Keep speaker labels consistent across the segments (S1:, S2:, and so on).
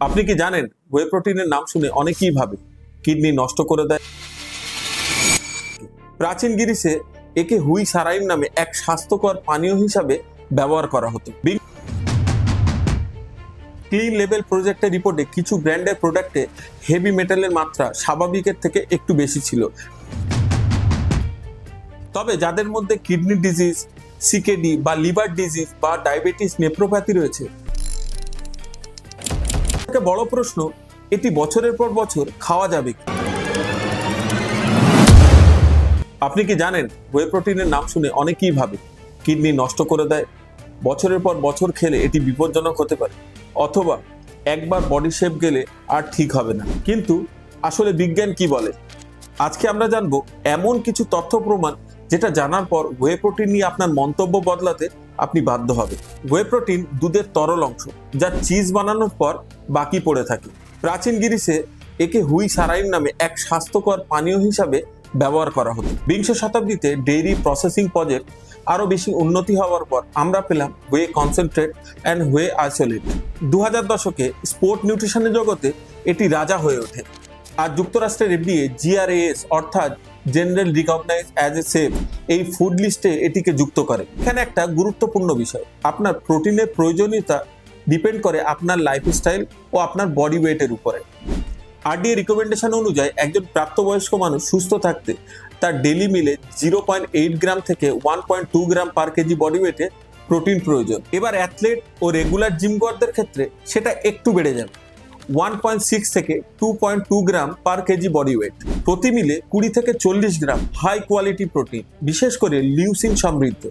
S1: আপনি কি জানেন ওয়ে প্রোটিনের নাম শুনে অনেকেই ভাবে কিডনি নষ্ট করে দেয়। প্রাচীন গ্রিসে একে হুই সারাইন নামে এক স্বাস্থ্যকর পানীয় হিসাবে ব্যবহার করা হতো। ক্লিন লেভেল প্রজেক্টের রিপোর্টে কিছু ব্র্যান্ডের প্রোডাক্টে হেভি মেটালের মাত্রা স্বাভাবিকের থেকে একটু বেশি ছিল। তবে যাদের মধ্যে কিডনি ডিজিজ, সিকেডি বা লিভার ডিজিজ বা ডায়াবেটিস নেফ্রোপ্যাথি রয়েছে, বড় প্রশ্ন, এটি বছরের পর বছর খাওয়া যাবে কি? আপনি কি জানেন ওয়ে প্রোটিনের নাম শুনে অনেকেই ভাবে কিডনি নষ্ট করে দেয়, বছরের পর বছর খেলে এটি বিপজ্জনক হতে পারে, অথবা একবার বডি শেপ গেলে আর ঠিক হবে না। কিন্তু আসলে বিজ্ঞান কি বলে? আজকে আমরা জানবো এমন কিছু তথ্য প্রমাণ যেটা জানার পর ওয়ে প্রোটিন নিয়ে আপনার মন্তব্য বদলাতে আপনি বাধ্য হবে। ওয়ে প্রোটিন দুধের তরল অংশ, যা চিজ বানানোর পর বাকি পড়ে থাকে। প্রাচীন গ্রিসে একে হুই সারাইন নামে এক স্বাস্থ্যকর পানীয় হিসাবে ব্যবহার করা হতো। বিংশ শতাব্দীতে ডেইরি প্রসেসিং প্রজেক্ট আরো বেশি উন্নতি হওয়ার পর আমরা পেলাম way concentrate and way isolate. 2000 দশকে স্পোর্ট নিউট্রিশনের জগতে এটি রাজা হয়ে ওঠে। আর যুক্তরাষ্ট্রের FDA GRAS অর্থাৎ general recognised as a safe এই ফুড লিস্টে এটিকে যুক্ত করে। এখানে একটা গুরুত্বপূর্ণ বিষয়, আপনার প্রোটিনের প্রয়োজনীয়তা ডিপেন্ড করে আপনার লাইফস্টাইল ও আপনার বডি ওয়েটের উপরে। RDA রিকমেন্ডেশন অনুযায়ী একজন প্রাপ্তবয়স্ক মানুষ সুস্থ থাকতে তার ডেইলি মিলে 0.8 গ্রাম থেকে 1.2 গ্রাম পার কেজি বডি ওয়েটে প্রোটিন প্রয়োজন। এবার অ্যাথলেট ও রেগুলার জিমগরদের ক্ষেত্রে সেটা একটু বেড়ে যাবে, 1.6 থেকে 2.2 গ্রাম পার কেজি বডি ওয়েট। প্রতি মিলে 20 থেকে 40 গ্রাম হাই কোয়ালিটি প্রোটিন, বিশেষ করে লিউসিন সমৃদ্ধ,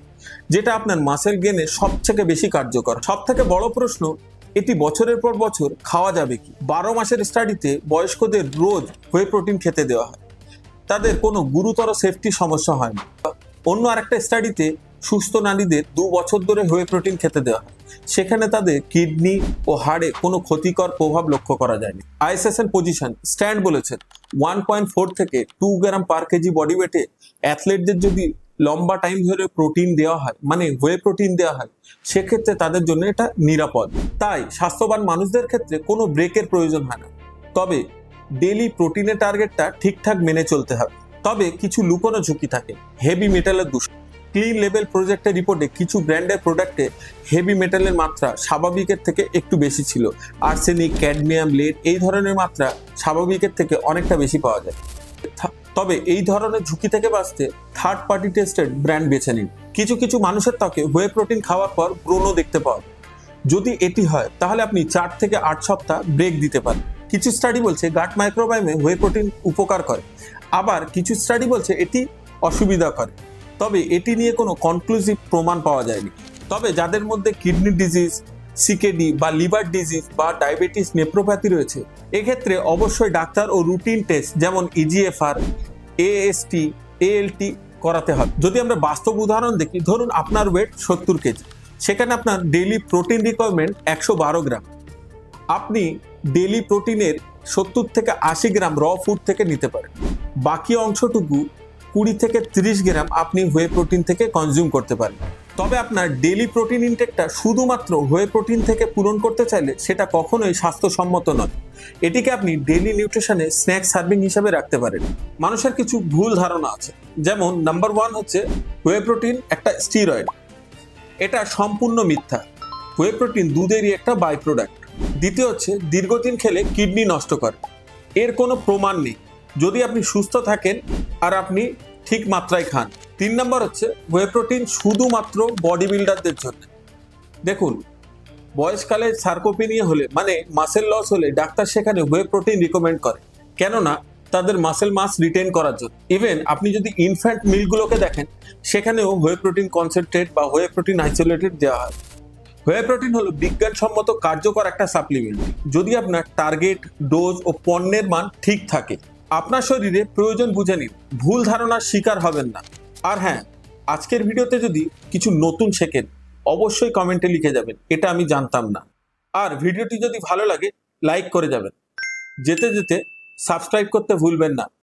S1: যেটা আপনার মাসেল গেনে সবথেকে বেশি কার্যকর। সব থেকে বড় প্রশ্ন, এটি বছরের পর বছর খাওয়া যাবে কি? 12 মাসের স্টাডিতে বয়স্কদের রোজ হোয়ে প্রোটিন খেতে দেওয়া হয়, তাদের কোনো গুরুতর সেফটি সমস্যা হয় না। অন্য আরেকটা স্টাডিতে সুস্থ নারীদের 2 বছর ধরে হোয়ে প্রোটিন খেতে দেওয়া হয়, সেখানে তাদের কিডনি ও হাড়ে কোনো ক্ষতিকর প্রভাব লক্ষ্য করা যায়নি। ISSN পজিশন স্ট্যান্ড বলেছেন 1.4 থেকে 2 গ্রাম পার কেজি বডি ওয়েটে অ্যাথলেটদের যদি লম্বা টাইম ধরে প্রোটিন দেওয়া হয়, মানে হোয়ে প্রোটিন দেওয়া হয়, সেক্ষেত্রে তাদের জন্য এটা নিরাপদ। তাই স্বাস্থ্যবান মানুষদের ক্ষেত্রে কোনো ব্রেকের প্রয়োজন হয় না। তবে ডেইলি প্রোটিনের টার্গেটটা ঠিকঠাক মেনে চলতে হবে। তবে কিছু লুকোনো ঝুঁকি থাকে। হেভি মেটালের দূষণ। ক্লিন লেভেল প্রজেক্টের রিপোর্টে কিছু ব্র্যান্ডের প্রোডাক্টে হেভি মেটালের মাত্রা স্বাভাবিকের থেকে একটু বেশি ছিল। আর্সেনিক, ক্যাডমিয়াম, লেড এই ধরনের মাত্রা স্বাভাবিকের থেকে অনেকটা বেশি পাওয়া যায়। তবে এই ধরনের ঝুঁকি থেকে বাঁচতে থার্ড পার্টি টেস্টেড ব্র্যান্ড বেছে নিন। কিছু কিছু মানুষের ত্বকে হোয়ে প্রোটিন খাওয়ার পর ব্রণ দেখতে পাওয়া যায়। যদি এটি হয় তাহলে আপনি 4 থেকে 8 সপ্তাহ ব্রেক দিতে পারেন। কিছু স্টাডি বলছে গাট মাইক্রোবায়োমে হোয়ে প্রোটিন উপকার করে, আবার কিছু স্টাডি বলছে এটি অসুবিধা করে। তবে এটি নিয়ে কোনো কনক্লুসিভ প্রমাণ পাওয়া যায়নি। তবে যাদের মধ্যে কিডনি ডিজিজ, সিকেডি বা লিভার ডিজিজ বা ডায়াবেটিস নেফ্রোপ্যাথি রয়েছে, এক্ষেত্রে অবশ্যই ডাক্তার ও রুটিন টেস্ট যেমন EGFR, AST, ALT করাতে হবে। যদি আমরা বাস্তব উদাহরণ দেখি, ধরুন আপনার ওয়েট 70 কেজি, সেখানে আপনার ডেইলি প্রোটিন রিকোয়ারমেন্ট 112 গ্রাম। আপনি ডেইলি প্রোটিনের 70 থেকে 80 গ্রাম র ফুড থেকে নিতে পারেন। বাকি অংশটুকু 20 থেকে 30 গ্রাম আপনি হোয়ে প্রোটিন থেকে কনজিউম করতে পারেন। তবে আপনার ডেইলি প্রোটিন ইনটেকটা শুধুমাত্র হোয়ে প্রোটিন থেকে পূরণ করতে চাইলে সেটা কখনোই স্বাস্থ্যসম্মত নয়। এটিকে আপনি ডেইলি নিউট্রিশনে স্ন্যাক সার্ভিং হিসাবে রাখতে পারেন। মানুষের কিছু ভুল ধারণা আছে, যেমন নাম্বার 1 হচ্ছে হোয়ে প্রোটিন একটা স্টিরয়েড। এটা সম্পূর্ণ মিথ্যা। হোয়ে প্রোটিন দুধেরই একটা বাই প্রোডাক্ট। দ্বিতীয় হচ্ছে দীর্ঘদিন খেলে কিডনি নষ্ট করে, এর কোনো প্রমাণ নেই যদি আপনি সুস্থ থাকেন আর আপনি ঠিক মাত্রায় খান। 3 নম্বর হচ্ছে হোয়ে প্রোটিন শুধুমাত্র বডি বিল্ডারদের জন্য। দেখুন, বয়সকালে সার্কোপেনিয়া হলে মানে মাসেল লস হলে ডাক্তার সেখানে হোয়ে প্রোটিন রিকমেন্ড করে, কেননা তাদের মাসেল মাস রিটেন করার জন্য। ইভেন আপনি যদি ইনফ্যান্ট মিলগুলোকে দেখেন, সেখানেও হোয়ে প্রোটিন কনসেন্ট্রেট বা হোয়ে প্রোটিন আইসোলেটেড দেওয়া হয়। হোয়ে প্রোটিন হলো বিজ্ঞানসম্মত কার্যকর একটা সাপ্লিমেন্ট, যদি আপনার টার্গেট, ডোজ ও পণ্যের মান ঠিক থাকে। আপনার শরীরে প্রয়োজন বুঝে নিন, ভুল ধারণার শিকার হবেন না। আর হ্যাঁ, আজকের ভিডিওতে যদি কিছু নতুন শেখেন অবশ্যই কমেন্টে লিখে যাবেন, এটা আমি জানতাম না। আর ভিডিওটি যদি ভালো লাগে লাইক করে যাবেন, যেতে যেতে সাবস্ক্রাইব করতে ভুলবেন না।